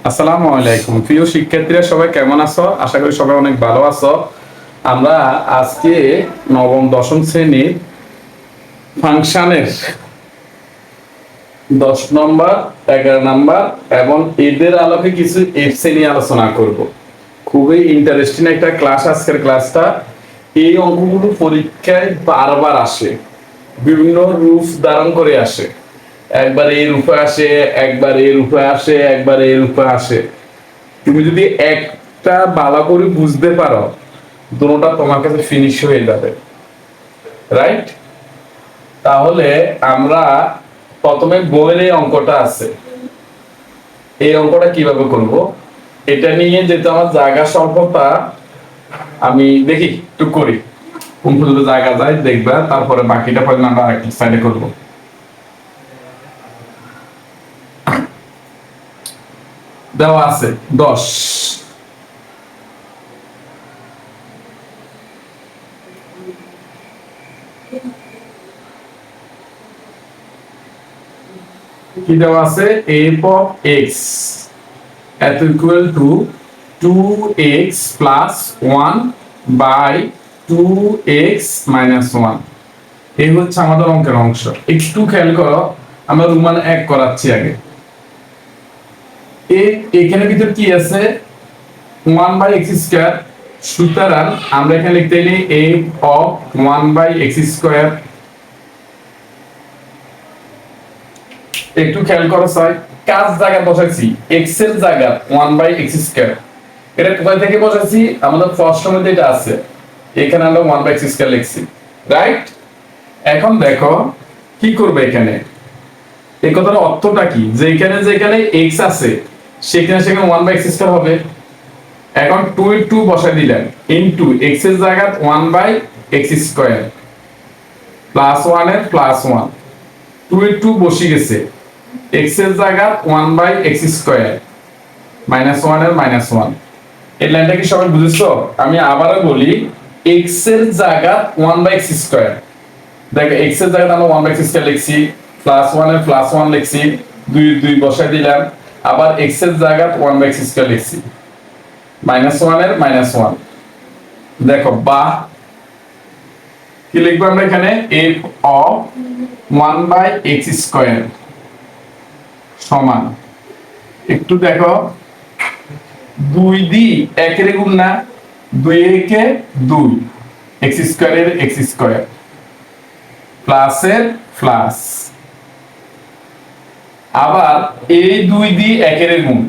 আসসালামু আলাইকুম প্রিয় শিক্ষার্থীরা, সবাই কেমন আছো? আশা করি সবাই অনেক ভালো আছো। আমরা আজকে নবম দশম শ্রেণীর ফাংশনের 10 নম্বর, 11 নম্বর এবং এদের আলোকে কিছু এফসি নিয়ে আলোচনা করব। খুবই ইন্টারেস্টিং একটা ক্লাস আজকের ক্লাসটা। এই অঙ্কগুলো পরীক্ষায় বারবার আসে, বিভিন্ন রূপ ধারণ করে আসে। একবার এই রূপে আসে, একবার এই রূপে আসে, একবার এই রূপে আসে। তুমি যদি একটা ভালো করে বুঝতে পারো, দুটোটা তোমার কাছে ফিনিশ হয়ে যাবে, রাইট? তাহলে আমরা প্রথমে বইয়ের এই অঙ্কটা আছে, এই অঙ্কটা কিভাবে করব এটা নিয়ে, যেহেতু আমার জায়গা স্বল্পতা, আমি দেখি একটু করি কোন পর্যন্ত জায়গা যায় দেখবা, তারপরে বাকিটা পরে আমরা আরেকটা সাইডে করব। দেওয়া আছে 10, কি দেওয়া আছে? f of x এত equal to 2x plus 1 by 2x minus 1। এই হচ্ছে আমাদের অঙ্কের অংশ। একটু খেয়াল করো, আমরা রোমান 1 করাচ্ছি আগে। এখানে ভিতর কি আছে? 1 বাই x স্কয়ার। সুতরাং আমরা এখানে লিখতে পারি f of 1 by x square. একটু খেয়াল করো স্যার, কাজ জায়গা বসাইছি x এর জায়গা 1 বাই x স্কয়ার। এটা কোথায় থেকে বসাইছি? আমাদের প্রশ্নের মধ্যে এটা আছে, এখানে আমরা 1 বাই x স্কয়ার লিখছি, রাইট? এখন দেখো কি করবে এখানে। এই কথার অর্থটা কি? যে এখানে যেখানে x আছে সেখানে 1 বাই x স্কয়ার হবে। এখন 2 এর 2 বসাই দিলেন ইনটু x এর জায়গা 1 বাই x স্কয়ার প্লাস 1 এর প্লাস 1, 2 এর 2 বসে গেছে, x এর জায়গা 1 বাই x স্কয়ার মাইনাস 1 এর মাইনাস 1। এই লাইনটা কি সবাই বুঝেছো? আমি আবারও বলি, x এর জায়গা 1 বাই x স্কয়ার। দেখো x এর জায়গা আমরা 1 বাই x স্কয়ার লিখছি, প্লাস 1 এর প্লাস 1 লিখছি, 2 এর 2 বসাই দিলাম, আবার x এর জায়গা 1 বাই x স্কয়ার লিখছি, মাইনাস 1 এর মাইনাস 1। দেখো বা কি লিখবো আমরা এখানে? f of 1 by x square সমান, একটু দেখো 2 দি 1 এর গুণ না, 2 একে 2, x স্কয়ারের x স্কয়ার প্লাসের প্লাস, আবার এই 2 দি 1 এর গুণ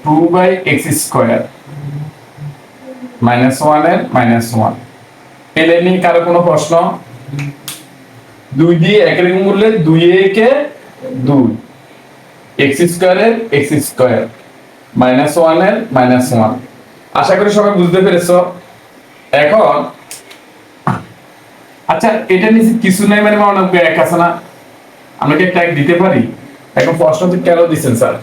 2 বাই x স্কয়ার মাইনাস 1 এর মাইনাস 1। এলে নিয়ে কারো কোনো প্রশ্ন? 2 দিয়ে 1 এর গুণ করলে 2 একে 2, x স্কয়ারের x স্কয়ার মাইনাস 1 এর মাইনাস 1। আশা করি সবাই বুঝতে পেরেছো। এখন আচ্ছা, এটা নিচে কিছু নাই মানে অনেক এক আছে না, আমরা কি ট্যাগ দিতে পারি? এখন প্রশ্ন হচ্ছে কেন দিচ্ছেন স্যার?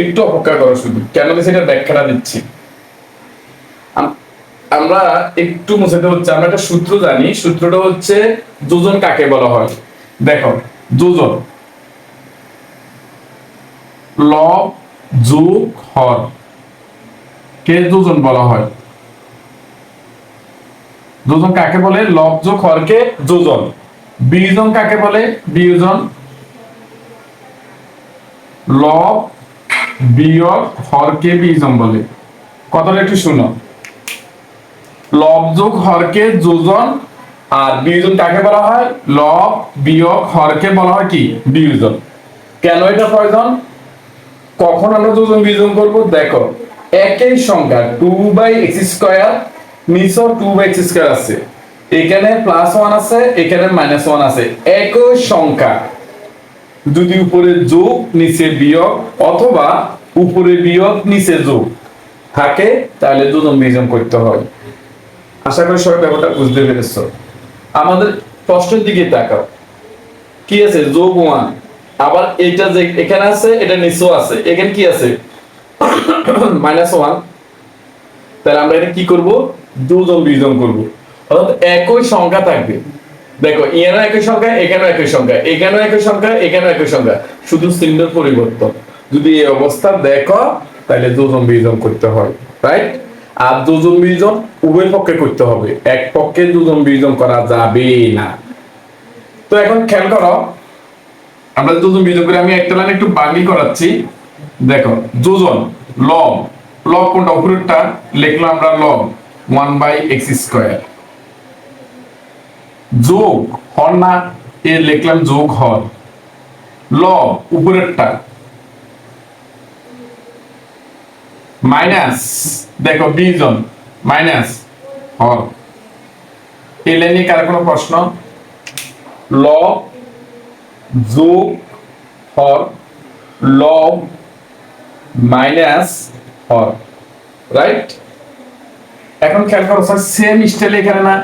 একটু অপেক্ষা করো, শুধু কেন দিচ্ছেন এটা ব্যাখ্যাটা দিচ্ছি। আমরা একটু মুছাতে হচ্ছে, আমরা একটা সূত্র জানি, সূত্রটা হচ্ছে যোজন কাকে বলা হয়। দেখো, যোজন লব যোগ হর কে যোজন বলা হয়। যোজন কাকে বলে? লব যোগ হরকে যোজন। বিয়োজন কাকে বলে? বিয়োজন লব বিয়োগ হরকে বিয়োজন বলে। কথাটা একটু শুনো, লব যোগ হরকে যোজন, আর বিয়োজন কাকে বলা হয়? লব বিয়োগ হরকে বলা হয় কি? বিয়োজন। কেন এটা প্রয়োজন? কখন আমরা যোজন বিয়োজন করব? দেখো, একই সংখ্যা 2 বাই x স্কয়ার, নিচেও 2 বাই x স্কয়ার আছে, এখানে প্লাস 1 আছে, এখানে মাইনাস 1 আছে। একই সংখ্যা যদি উপরে যোগ নিচে বিয়োগ, অথবা উপরে বিয়োগ নিচে যোগ থাকে, তাহলে যোজন বিয়োজন করতে হয়। আশা করি সবাই ব্যাপারটা বুঝতে পেরেছো। আমাদের প্রশ্নের দিকে তাকাও, কি আছে? যোগ 1, আবার এটা যে এখানে আছে এটা নিচেও আছে, এখানে কি আছে? মাইনাস 1। তাহলে আমরা এটা কি করব? যোজন বিয়োজন করব, অর্থাৎ একই সংখ্যা থাকবে। দেখো, এখানেও একই সংখ্যা, এখানেও একই সংখ্যা, এখানেও একই সংখ্যা, এখানেও একই সংখ্যা, শুধু চিহ্নের পরিবর্তন। যদি এই অবস্থা দেখো তাহলে যোজন বিয়োজন করতে হয়, রাইট? আর যোজন বিয়োজন উভয় পক্ষে করতে হবে, এক পক্ষে যোজন বিয়োজন করা যাবে না। তো এখন খেয়াল করো, আমরা যোজন বিয়োজন করে আমি একটা লাইন একটু বাগি করাচ্ছি। দেখো যোজন লব, লব কোনটা উপরেরটা, লিখলাম আমরা লব 1/x²। যোগ হর না, এ লিখলাম যোগ হর, লব উপরেরটা মাইনাস, দেখো বিয়োজন মাইনাস হর। এই লাইনে কার কোনো প্রশ্ন? লব যোগ হর, লব মাইনাস হর, রাইট? এখন খেয়াল করো স্যার, সেম স্টাইল এখানে না,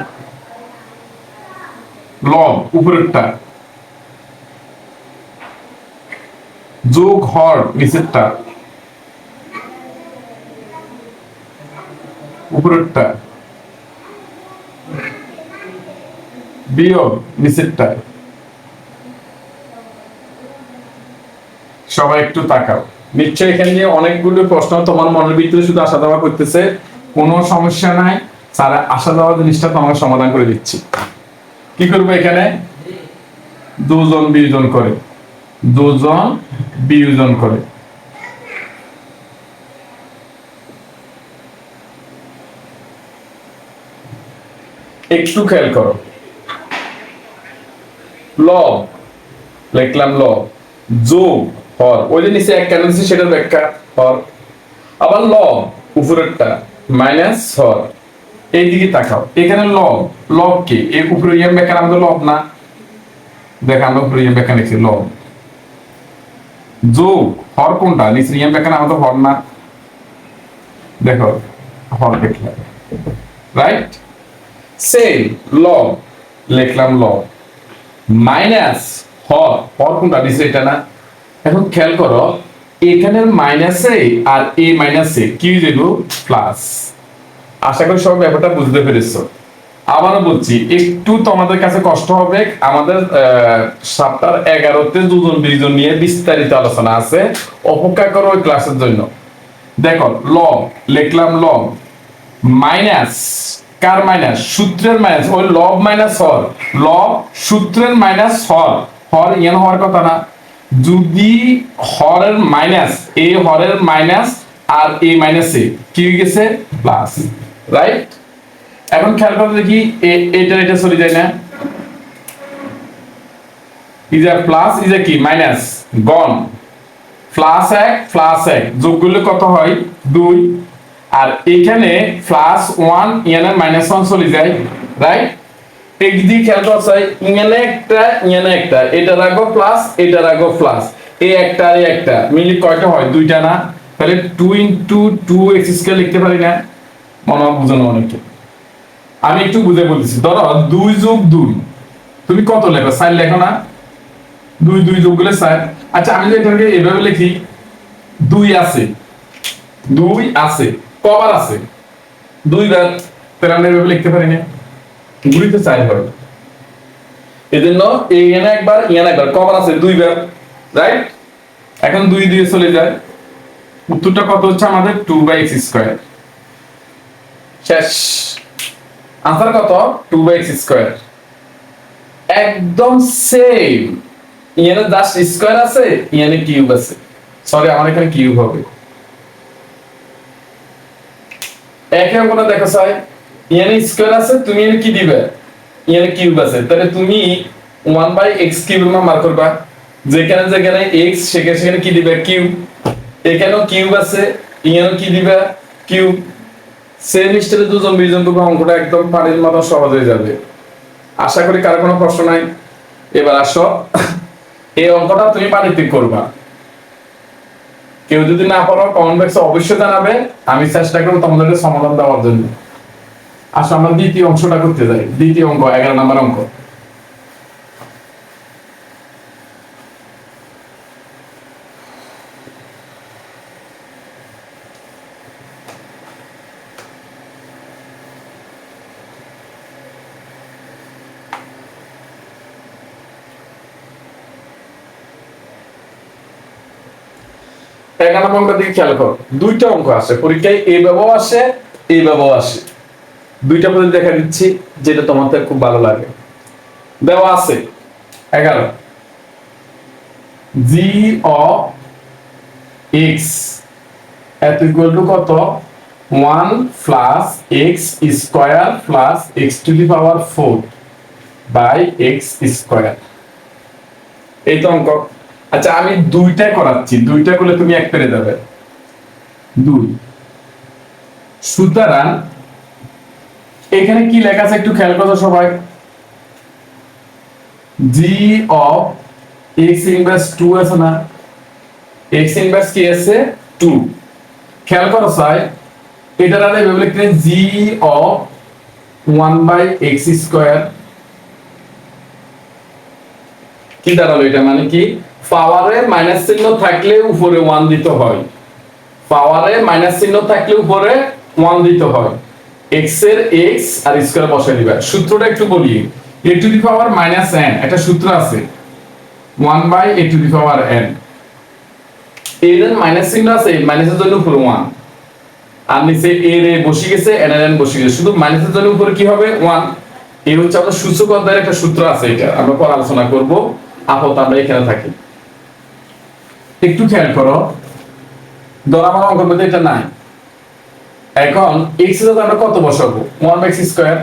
লব উপরেরটা যোগ হর নিচেরটা, উপরেরটা বিয়োগ নিচেরটা। সবাই একটু তাকাও, নিশ্চয়ই এখানে নিয়ে অনেকগুলো প্রশ্ন তোমার মনের ভিতরে শুধু আসা যাওয়া করতেছে। কোনো সমস্যা নাই, স্যার আসা যাওয়া জিনিসটা তোমাকে সমাধান করে দিচ্ছি। কি করবে এখানে? দুজন বিয়োজন করে, দুজন বিয়োজন করে। একটু খেয়াল করো, লব লিখলাম লব যোগ হর, ওই যে নিচে এক কেন দিচ্ছি সেটার ব্যাখ্যা হর, আবার লব উপরেরটা মাইনাস হর। এইদিকে তাকাও, এখানে লব, লব কি এই উপরে ইয়াম ব্যাখ্যা আমাদের লব না, দেখ আমরা উপরে ইয়াম ব্যাখ্যা লিখছি লব যোগ হর কোনটা, নিচে ইয়াম ব্যাখ্যা আমাদের হর না, দেখো হর দেখলাম, রাইট? সেম লব লিখলাম লব মাইনাস হর, হর কোনটা নিচে এটা না। এখন খেয়াল করো, এখানের মাইনাসে আর এ মাইনাসে কি দেব প্লাস। আশা করি সব ব্যাপারটা বুঝতে পেরেছো। আবারও বলছি, একটু তোমাদের কাছে কষ্ট হবে, আমাদের 7:11-তে যোজন বিয়োজন নিয়ে বিস্তারিত আলোচনা আছে, অপেক্ষা করো ওই ক্লাসের জন্য। দেখো লব লিখলাম লব মাইনাস, কার মাইনাস? সূত্রের মাইনাস, ওই লব মাইনাস হর, লব সূত্রের মাইনাস হর, হর ইয়ান হওয়ার কথা না। যদি হরের মাইনাস, এ হরের মাইনাস আর এ মাইনাসে কি হয়ে গেছে প্লাস, রাইট? এখন খেয়াল করে দেখি এটা এটা চলে যায় না, is a plus is a কি মাইনাস গন, প্লাস 1 প্লাস 1 যোগ করলে কত হয় 2, আর এখানে প্লাস 1 ইয়ানে মাইনাস 1 চলে যায়, রাইট? একদিকে খেয়াল করছ, ইয়ানে একটা, এটা রাখো প্লাস, এটা রাখো প্লাস, এই একটা আর এই একটা মিলি কয়টা হয়? দুইটা না? তাহলে 2 * 2x² লিখতে পারি না? মনে হয় বুঝানো অনেকে, আমি একটু বুঝে বলতেছি। ধরো 2 যোগ 2, তুমি কত লেখো? 4 লেখো না? 2 যোগ করলে 4। আচ্ছা আমি যদি এটাকে এভাবে লিখি, 2 আছে, 2 আছে, কবার আছে? 2 বার, তাহলে আমরা এভাবে লিখতে পারি না? গুণিত 4 বার, এজন্য এখানে একবার ইয়ানে একবার, কবার আছে? 2 বার, রাইট? এখন 2 দিয়ে চলে যায়, উত্তরটা কত হচ্ছে আমাদের? 2/x²। শেষ আনসার কত? 2/x²। একদম সেম, ইয়ানে জাস্ট স্কয়ার আছে, ইয়ানে কিউব আছে, সরি আমার এখানে কিউব হবে। একই অঙ্কটা দেখো স্যার, ইয়ানে স্কয়ার আছে, তুমি এর কি দিবে? ইয়ানে কিউব আছে, তাহলে তুমি 1/x³ এর মান বার করবা, যেখানে যেখানে x সেখানে সেখানে কি দিবে? কিউব। এখানেও কিউব আছে, ইয়ানেও কি দিবে? কিউব। সেম স্টাইলে দুজন বিয়োজন করবে, অঙ্কটা একদম পানির মতো সহজ হয়ে যাবে। আশা করি কারো কোনো প্রশ্ন নাই। এবার আসো, এই অঙ্কটা তুমি পানিতে করবা। কেউ যদি না পারো কমেন্ট বক্সে অবশ্যই জানাবে, আমি চেষ্টা করব তোমাদেরকে সমাধান দেওয়ার জন্য। আসো আমরা দ্বিতীয় অংশটা করতে যাই, দ্বিতীয় অঙ্ক 11 নম্বর অঙ্ক। 11 নম্বর অঙ্ক দিকে খেয়াল করো, দুইটা অঙ্ক আসে পরীক্ষায়, এইভাবেও আসে এইভাবেও আসে। দুইটা পদ্ধতি দেখা দিচ্ছি যেটা তোমাদের খুব ভালো লাগে। দেওয়া আছে 11 g of x এত ইকুয়াল টু কত 1 plus x square plus x to the power 4 by x square. এই তো অঙ্ক। আচ্ছা আমি দুইটা করাচ্ছি, দুইটা করলে তুমি এক পেরে যাবে। 2 সুতরাং এখানে কি লেখা আছে একটু খেয়াল করো সবাই। g of x ইনভার্স 2 আছে না, x ইনভার্স কি আছে 2। খেয়াল করো স্যার, এটা আমরা এভাবে লিখতে g of 1 by x square. কি দাঁড়ালো এটা, মানে কি পাওয়ারে মাইনাস চিহ্ন থাকলে উপরে 1 দিতে হয়, পাওয়ারে মাইনাস চিহ্ন থাকলে উপরে 1 দিতে হয়। x এর x আর স্কয়ার বসাই দিবা। সূত্রটা একটু বলি, a to the power minus n একটা সূত্র আছে 1 by a to the power n। এর মাইনাস চিহ্ন আছে, মাইনাসের জন্য উপরে 1 আর নিচে a এর বসে গেছে n এর n বসে গেছে, শুধু মাইনাসের জন্য উপরে কি হবে 1। এই হচ্ছে আমাদের সূচক অধ্যায়ের একটা সূত্র আছে, এটা আমরা পরে আলোচনা করব। আপাতত আমরা এখানে থাকি। একটু খেয়াল করো, ধরো আমার অঙ্কের মধ্যে এটা নাই। এখন x এর জন্য আমরা কত বসাবো 1 বাই x স্কয়ার।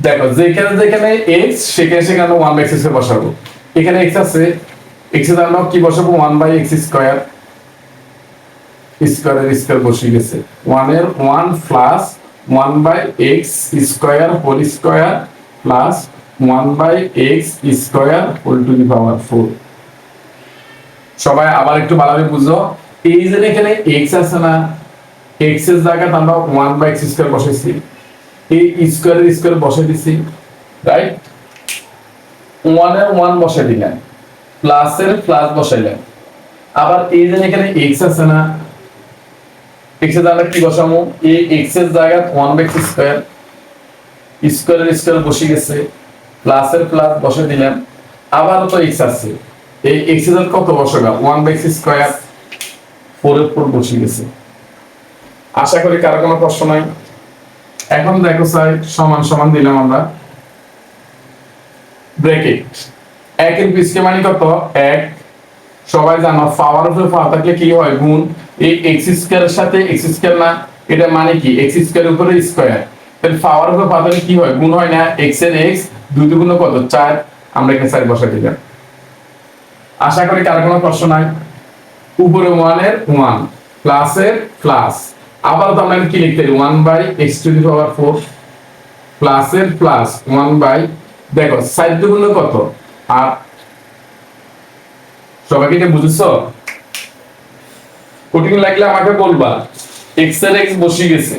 দেখো যেখানে যেখানে x সেখানে সেখানে আমরা 1 বাই x স্কয়ার বসাবো। এখানে x আছে, x এর জন্য কি বসাবো 1 বাই x স্কয়ার, স্কয়ারের স্কয়ার বসে গেছে 1 এর 1 plus 1 by x square whole square plus 1 by x square whole to the power 4। সবাই আবার একটু ভালোভাবে বুঝো, এই যে এখানে x আছে না, x এর জায়গায় আমরা 1 বাই x স্কয়ার বসাইছি, এই স্কয়ারের স্কয়ার বসাই দিছি, রাইট। 1 এর 1 বসাই দিলাম, প্লাস এর প্লাস বসাইলাম। আবার এই যে এখানে x আছে না, x এর জায়গায় কি বসামু, এই x এর জায়গায় 1 বাই x স্কয়ার, স্কয়ারের স্কয়ার বসে গেছে, প্লাস এর প্লাস বসাই দিলাম। আবার তো x আছে, এই x এর কত বসাবা 1 বাই x স্কয়ার, 4 এর 4 বসে গেছে। আশা করি কারো কোনো প্রশ্ন নাই। এখন দেখো স্যার সমান সমান দিলাম আমরা, ব্র্যাকেট 1 এর পিছকে মানে কত 1। সবাই জানো পাওয়ার উপরে পাওয়ার থাকলে কি হয় গুণ, এই x স্কয়ারের সাথে x স্কয়ার না, এটা মানে কি x স্কয়ারের উপরে স্কয়ার, তাহলে পাওয়ার উপরে পাওয়ার থাকলে কি হয় গুণ হয় না, x এর x 2 দুগুণ কত 4, আমরা এখানে 4 বসাই দিলাম। আশা করি কারো কোনো প্রশ্ন নাই। উপরে 1 এর 1 প্লাস এর প্লাস, আবার তো আমরা কি লিখতে পারি 1 by x to the power 4 plus এর প্লাস 1 বাই, দেখো 4 দুগুণ কত 8। সবাই কি এটা বুঝছো? কঠিন লাগলে আমাকে বলবা। x এর x বসে গেছে,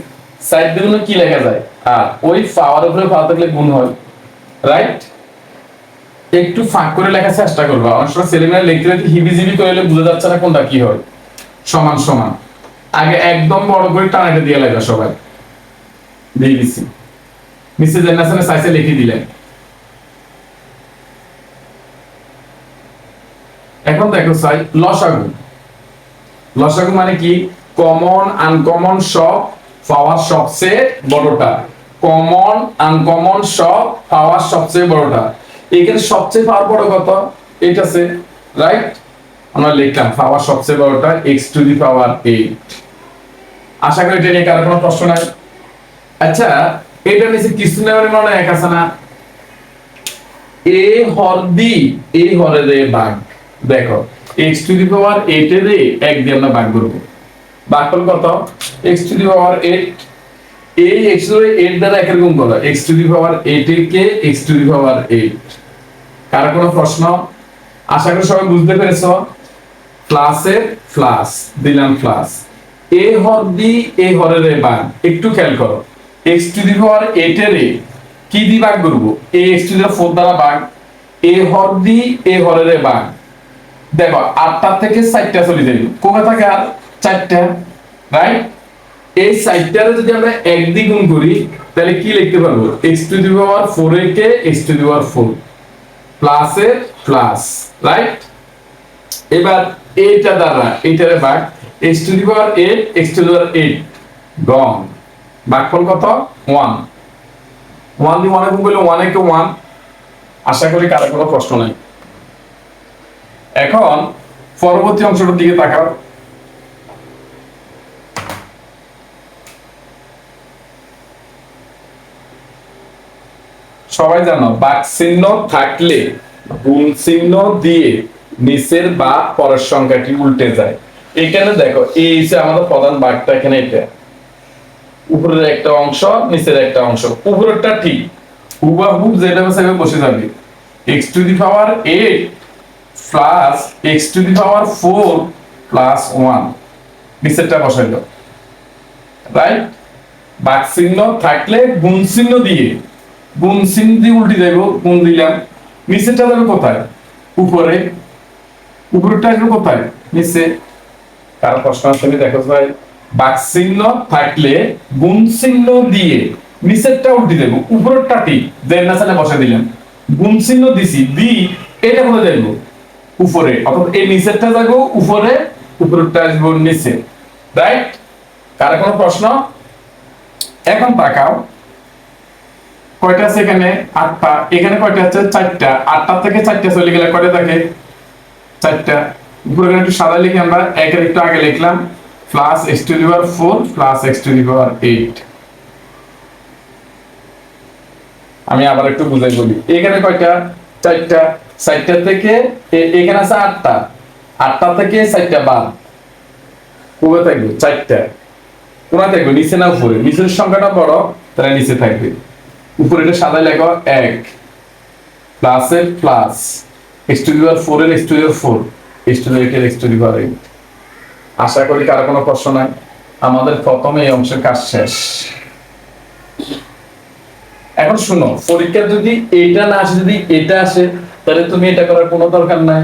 4 দুগুণ কি লেখা যায় আর ওই পাওয়ার উপরে পাওয়ার থাকলে গুণ হয়, রাইট। একটু ফাঁক করে লেখার চেষ্টা করবা, অনেক সময় সেমিনারে লিখতে লিখতে হিবিজিবি করলে বুঝা যাচ্ছে না কোনটা কি হয়। সমান সমান আগে একদম বড় করে টানাটা দিয়ে লাগা, সবাই দিয়ে দিছি, নিচে জেনারেশনের সাইজে লিখে দিলেন। এখন দেখো সাই লসাগু, লসাগু মানে কি কমন আনকমন সব পাওয়ার সবচেয়ে বড়টা, কমন আনকমন সব পাওয়ার সবচেয়ে বড়টা। এখানে সবচেয়ে পাওয়ার বড় কত 8 আছে, রাইট। আমরা লিখলাম পাওয়ার সবচেয়ে বড়টা x টু দি পাওয়ার 8। আশা করি এটা নিয়ে কারো কোনো প্রশ্ন নাই। আচ্ছা এটা নিচে কিছু নেওয়ার মনে এক আছে না, a হর দি a হরে রে ভাগ। দেখো x টু দি পাওয়ার 8 এর 1 দিয়ে আমরা ভাগ করব, ভাগফল কত x টু দি পাওয়ার 8, এই x টু দি 8 দ্বারা 1 এর গুণ করো, x টু দি পাওয়ার 8 কে x টু দি পাওয়ার 8। কারো কোনো প্রশ্ন? আশা করি সবাই বুঝতে পেরেছো। প্লাসের প্লাস দিলাম plus, a Har the a হরের এ ভাগ। একটু খেয়াল করো x টু দি পাওয়ার 8 এর কি দি ভাগ করব, a x to the power 4 দ্বারা ভাগ, a হর দি a হরের এ ভাগ। দেখো 8টা থেকে 4টা চলে যাবে, কোথা থেকে আর 4টা, রাইট। এই 4টারে যদি আমরা 1 দিয়ে গুণ করি তাহলে কি লিখতে পারবো x টু দি পাওয়ার 4 এর কে x to the power 4 plus এর প্লাস, রাইট। এবার এইটা দ্বারা এইটারে ভাগ x to the power 8 x to the power 8 গণ ভাগফল কত 1 1 দিয়ে 1 গুণ করলে 1 একে 1। আশা করি কারো কোনো প্রশ্ন নাই। এখন পরবর্তী অংশটার দিকে তাকাও। সবাই জানো ভাগ চিহ্ন থাকলে গুণ চিহ্ন দিয়ে নিচের বা পরের সংখ্যাটি উল্টে যায়। এখানে দেখো এই যে আমাদের প্রধান ভাগটা, এখানে এটা উপরের একটা অংশ নিচের একটা অংশ, উপরেরটা ঠিক হুবহু যেটা সেভাবে বসে যাবে x to the power 8 plus x to the power 4 plus 1 নিচেরটা বসাইলো, রাইট। ভাগ চিহ্ন থাকলে গুণ চিহ্ন দিয়ে উল্টে যাইব, গুণ দিলাম, নিচেরটা যাবে কোথায় উপরে, উপরেরটা আসবে কোথায় নিচে। কার প্রশ্ন আছে দেখো ভাই, ভাগ চিহ্ন থাকলে গুণ চিহ্ন দিয়ে নিচেরটা উল্টে দেব, উপরেরটা ঠিক দেন না সালে বসে দিলাম, গুণ চিহ্ন দিছি দি এটা কোথায় যাইব উপরে, অর্থাৎ এই নিচেরটা যাইব উপরে, উপরেরটা আসবে নিচে, রাইট। কার কোনো প্রশ্ন? এখন তাকাও কয়টা আছে এখানে 8টা, এখানে কয়টা আছে 4টা, 8টা থেকে 4টা চলে গেলে কয়টা থাকে 4টা। উপরে একটু সাদা লিখে আমরা একের একটু আগে লিখলাম plus x to the power 4 plus x to the power 8। আমি আবার একটু বুঝাই বলি, এখানে কয়টা 4টা, 4টা থেকে এখানে আছে 8টা, 8টা থেকে 4টা বাদ কোথায় থাকবে 4টা, কোথায় থাকবে নিচে না উপরে, নিচের সংখ্যাটা বড় তাহলে নিচে থাকবে। উপরে এটা সাদা লেখো 1 প্লাস এর plus x to the power 4 এর x to the power 4 x to the power 8 এর x টু দি পাওয়ার 8। আশা করি কারো কোনো প্রশ্ন নাই। আমাদের প্রথমে এই অংশের কাজ শেষ। এখন শুনো, পরীক্ষা যদি এইটা না আসে, যদি এটা আসে তাহলে তুমি এটা করার কোনো দরকার নাই,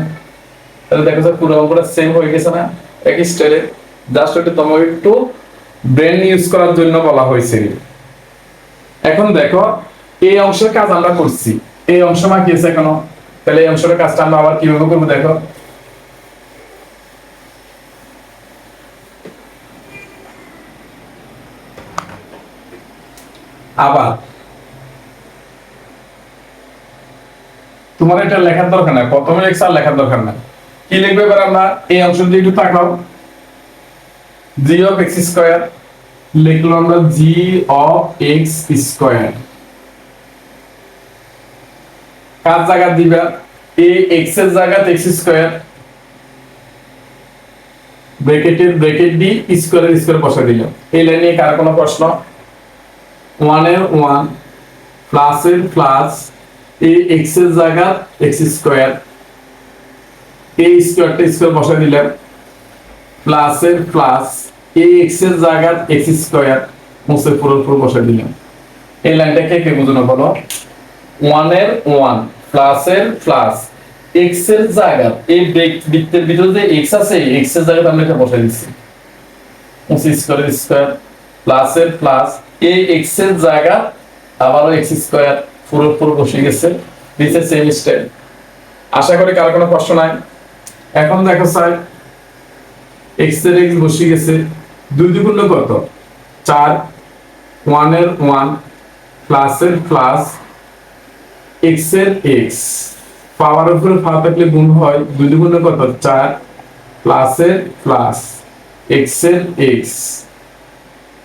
তাহলে দেখো যে পুরো অঙ্কটা সেম হয়ে গেছে না একই স্টাইলে, জাস্ট ওটা তোমাকে একটু ব্রেন ইউজ করার জন্য বলা হয়েছে। এখন দেখো এই অংশের কাজ আমরা করছি, এই অংশ বাকি আছে এখনো, তাহলে এই অংশের কাজটা আমরা আবার কিভাবে করবো দেখো। আবার তোমার এটা লেখার দরকার নাই, প্রথমে লেখা লেখার দরকার নাই, কি লিখবে এবার আমরা এই অংশ দিয়ে একটু তাকাও। g of x স্কয়ার লিখলাম আমরা g of x স্কয়ার, কার জায়গা দিবা এই x এর জায়গা x স্কয়ার, ব্র্যাকেট দি স্কয়ারের স্কয়ার বসা দিলাম। এই লাইনে কার কোনো প্রশ্ন? 1 এর 1 প্লাস এর প্লাস এই x এর জায়গা x স্কয়ার, এই স্কয়ারটা স্কয়ার বসা দিলাম, প্লাস এর প্লাস এই x এর জায়গা x স্কয়ার মুছে পুরো বসা দিলাম। এই লাইনটা কে বুঝনো বলো? 1 এর 1 প্লাস এর প্লাস x এর জায়গা এই বৃত্তের ভিতরে যে x আছে x এর জায়গায় আমরা এটা বসাই দিচ্ছি, মুছে স্কয়ার স্কয়ার প্লাস এর প্লাস এই x এর জায়গা আবারও x স্কয়ার পুরো বসে গেছে, নিচে সেম স্টাইল। আশা করি কারো কোনো প্রশ্ন নাই। এখন দেখো স্যার x এর x বসে গেছে, 2 দ্বিগুণ কত 4, 1 এর 1 প্লাস এর প্লাস x এর x, পাওয়ার উপরে পা থাকলে গুণ হয়, 2 দ্বিগুণ কত 4 প্লাস এর প্লাস x এর x,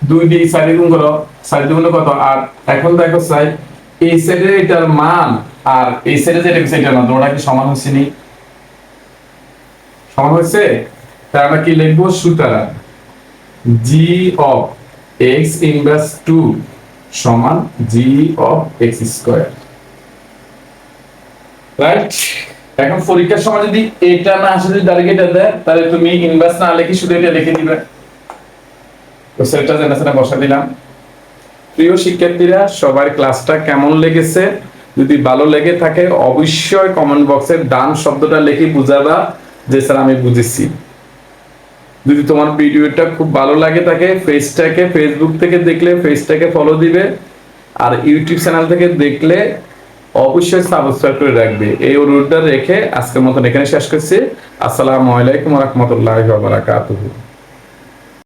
2 দিয়ে 4 গুণ করো, 4 দ্বিগুণ কত 8। এখন দেখো স্যার এই সাইডে এটার মান আর এই সাইডে যেটা সেটার মান দুটোটা কি সমান হচ্ছে নি? সমান হচ্ছে, তাহলে আমরা কি লিখবো? সুতরাং g of x ইনভার্স 2 সমান g of x square, right. এখন পরীক্ষার সময় যদি এটা না আসে, যদি ডাইরেক্ট এটা দেয়, তাহলে তুমি ইনভার্স না লিখে শুধু এটা লিখে দিবে। তো সেটা জানা বসা দিলাম। প্রিয় শিক্ষার্থীরা, সবার ক্লাসটা কেমন লেগেছে? যদি ভালো লেগে থাকে অবশ্যই কমেন্ট বক্সে ডান শব্দটা লিখে বুঝাবা যে স্যার আমি বুঝেছি। যদি তোমার ভিডিওটা খুব ভালো লাগে থাকে পেজটাকে, ফেসবুক থেকে দেখলে পেজটাকে ফলো দিবে, আর ইউটিউব চ্যানেল থেকে দেখলে অবশ্যই সাবস্ক্রাইব করে রাখবে। এই অনুরোধটা রেখে আজকের মতন এখানে শেষ করছি। আসসালামু আলাইকুম ওয়া রাহমাতুল্লাহি ওয়া বারাকাতুহু।